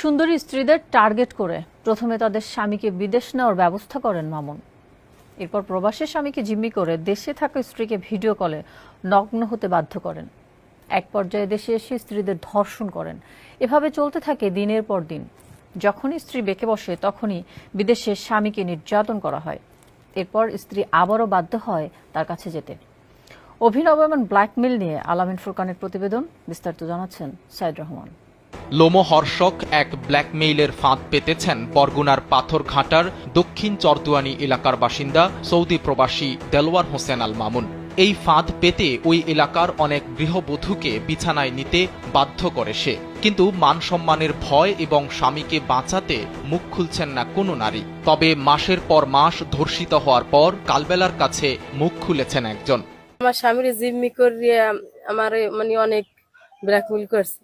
সুন্দরী স্ত্রীদের টার্গেট করে প্রথমে তাদের স্বামীকে বিদেশ নেওয়ার ব্যবস্থা করেন মামুন। এরপর প্রবাসী স্বামীকে জিম্মি করে দেশে থাকা স্ত্রীকে ভিডিও কলে নগ্ন হতে বাধ্য করেন। এক পর্যায়ে দেশে এসে স্ত্রীদের ধর্ষণ করেন। এভাবে চলতে থাকে দিনের পর দিন। যখনই স্ত্রী বেঁকে বসে তখনই বিদেশে স্বামীকে নির্যাতন করা হয়। এরপর স্ত্রী আবারও বাধ্য হয় তার কাছে যেতে। অভিনব এমন ব্ল্যাকমেল নিয়ে আলামিন ফুরকানের প্রতিবেদন, বিস্তারিত জানাচ্ছেন সাইদ রহমান। লোমহর্ষক এক ব্ল্যাকমেইলের ফাঁদ পেতেছেন বরগুনার পাথরঘাটার দক্ষিণ চরদুয়ানি এলাকার বাসিন্দা সৌদি প্রবাসী দেলোয়ার হোসেন আল মামুন। এই ফাঁদ পেতে ওই এলাকার অনেক গৃহবধূকে বিছানায় নিতে বাধ্য করে সে। কিন্তু মান সম্মানের ভয় এবং স্বামীকে বাঁচাতে মুখ খুলছেন না কোনো নারী। তবে মাসের পর মাস ধর্ষিত হওয়ার পর কালবেলার কাছে মুখ খুলেছেন একজন। আমার স্বামীর জিম্মি করিয়ে আমার অনেক ব্ল্যাকমেল করছে।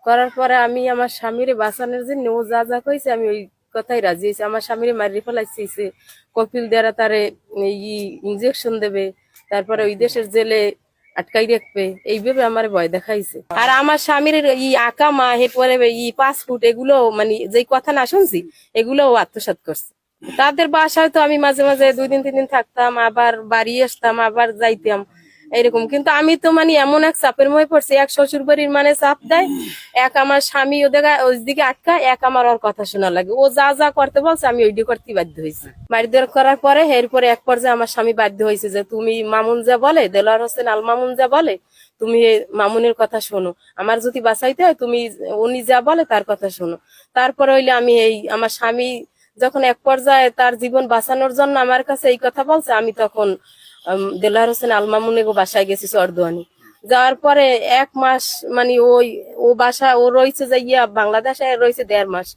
করার পরে আমি আমার স্বামীর বাঁচানোর জন্য ও যা যা কইছে আমি ওই কথাই রাজি হয়েছি। আমার স্বামীর মারি ফেলাইছে, কপিল দ্বারা তারে ইনজেকশন দেবে, তারপরে ওই দেশের জেলে আটকাই রাখবে, এইভাবে আমার ভয় দেখাইছে। আর আমার স্বামীর আকামা এরপরে পাসপোর্ট এগুলো যেই কথা না শুনছি এগুলো ও আত্মসাৎ করছে। তাদের বাসায় তো আমি মাঝে মাঝে 2 দিন 3 দিন থাকতাম, আবার বাড়ি আসতাম, আবার যাইতাম এরকম। কিন্তু আমি তো এমন এক চাপের মধ্যে পড়ছি, এক শ্বশুর বাড়ির চাপ দেয়, এক আমার স্বামী ওইদিকে আটকায়, এক আমার ওর কথা শোনা লাগে। ও যা যা করতে বলছে আমি ওইটি করতে বাধ্য হয়েছি। মারধর করার পরে এরপরে এক পর্যায়ে আমার স্বামী বাধ্য হয়েছে যে তুমি মামুন যা বলে, দেলোয়ার হোসেন আল মামুন যা বলে তুমি মামুনের কথা শোনো, আমার যদি বাঁচাইতে হয় তুমি উনি যা বলে তার কথা শোনো। তারপরে হইলে আমি আমার স্বামী যখন এক পর্যায়ে তার জীবন বাঁচানোর জন্য আমার কাছে এই কথা বলছে, আমি তখন দেলোয়ার হোসেন আল মামুনের বাসায় গেছি চরদুয়ানি। যাওয়ার পরে 1 মাস ও বাসা ও রয়েছে যাইয়া বাংলাদেশে রয়েছে 1.5 মাস।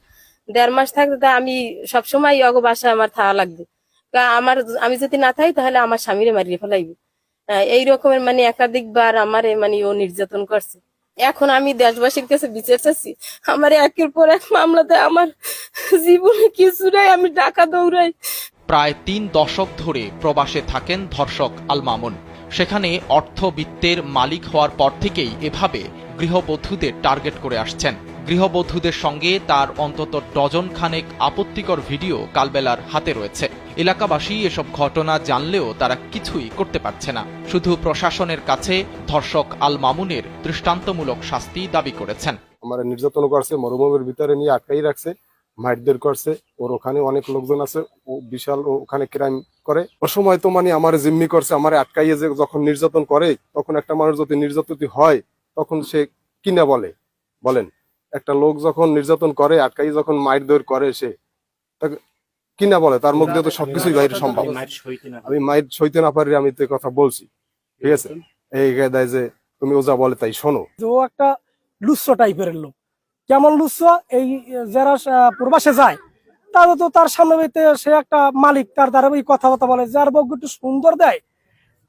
1.5 মাস থাকতে আমি সবসময় অগো বাসায় আমার থাকা লাগবে। আমি যদি না থাকি তাহলে আমার স্বামীরে মারিয়ে ফেলাইবে। এই রকমের একাধিকবার আমারে ও নির্যাতন করছে। এখন আমি দেশবাসীর কাছে বিচার চাচ্ছি। আমার একের পর এক মামলাতে আমার জীবনে কিছু নাই, আমি টাকা দৌড়াই। প্রায় 3 দশক ধরে প্রবাসে থাকেন ধর্ষক আল মামুন। সেখানে অর্থবিত্তের মালিক হওয়ার পর থেকেই এভাবে গৃহবধূদের টার্গেট করে আসছেন। গৃহবধূদের সঙ্গে তার অন্তত ডজন খানেক আপত্তিকর ভিডিও কালবেলার হাতে রয়েছে। এলাকাবাসী এসব ঘটনা জানলেও তারা কিছুই করতে পারছে না। শুধু প্রশাসনের কাছে ধর্ষক আল মামুনের দৃষ্টান্তমূলক শাস্তি দাবি করেছেন। আমার নির্যাতন করছে, মরুভূমির ভিতরে নিয়ে আটকাই রাখছে, মারধর করছে। ওর ওখানে অনেক লোকজন আছে, ও বিশাল ওখানে ক্রাইম করে। ও সময় তো আমার জিম্মি করছে, আমার আটকাইয়ে যে যখন নির্যাতন করে, তখন একটা মানুষ যদি নির্যাতিত হয় তখন সে কিনা বলেন একটা লোক যখন নির্যাতন করে, আটকাই যখন মারধর করে, সে কিনা বলে তার মুখ দিয়ে তো সবকিছুই বাইরে সম্ভব। আমি মায়ের সইতে না পারি, আমি তো কথা বলছি, ঠিক আছে। এই দেয় যে তুমি ও যা বলে তাই শোনো। ও একটা লুচ্ছ টাইপের লোক। কেমন লুচ্ছ, এই যারা প্রবাসে যায় তারা তো তার সামনে সে একটা মালিক, তার দ্বারা ওই কথাবার্তা বলে, যার বউ একটু সুন্দর দেয়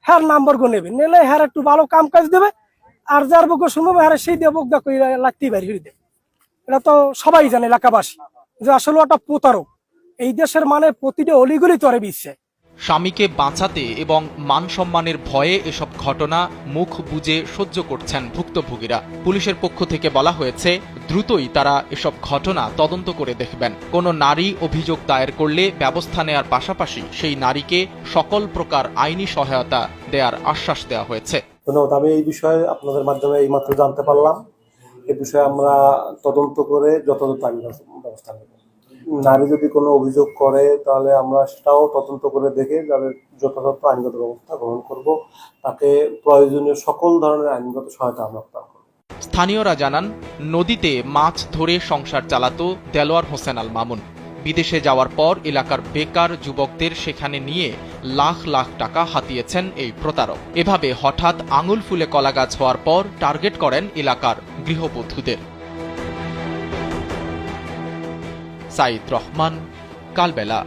হ্যার নাম্বার গো নেবে, নিলে হ্যার একটু ভালো কাম কাজ দেবে, আর যার বউ সুন্দর হ্যার সেই দিয়ে বউদা করে লাগতেই বাড়ি ফিরে দেবে। এটা তো সবাই জানে এলাকাবাসী যে আসলে একটা প্রতারক। এই দেশের প্রতিটা অলিগলি তরে বিচ্ছে। স্বামীকে বাঁচাতে এবং মান সম্মানের ভয়ে এসব ঘটনা মুখ বুজে সহ্য করছেন ভুক্তভোগীরা। পুলিশের পক্ষ থেকে বলা হয়েছে দ্রুতই তারা এসব ঘটনা তদন্ত করে দেখবেন। কোনো নারী অভিযোগ দায়ের করলে ব্যবস্থা নেয়ার পাশাপাশি সেই নারীকে সকল প্রকার আইনি সহায়তা দেওয়ার আশ্বাস দেওয়া হয়েছে। ধন্যবাদ। আমি এই বিষয়ে আপনাদের মাধ্যমে এইমাত্র জানতে পারলাম। এই বিষয়ে আমরা তদন্ত করে যথাযথ আইনি ব্যবস্থা নেব। নারী যদি কোনো অভিযোগ করে তাহলে আমরা সেটাও তদন্ত করে দেখে যাদের যথাযথ আইনগত ব্যবস্থা গ্রহণ করব, তাকে প্রয়োজনীয় সকল ধরনের আইনগত সহায়তা আমরা প্রদান করব। স্থানীয়রা জানান, নদীতে মাছ ধরে সংসার চালাতো দেলোয়ার হোসেন আল মামুন। বিদেশে যাওয়ার পর এলাকার বেকার যুবকদের সেখানে নিয়ে লাখ লাখ টাকা হাতিয়েছেন এই প্রতারক। এভাবে হঠাৎ আঙুল ফুলে কলাগাছ হওয়ার পর টার্গেট করেন এলাকার গৃহবধূদের। সাইদ রহমান, কালবেলা।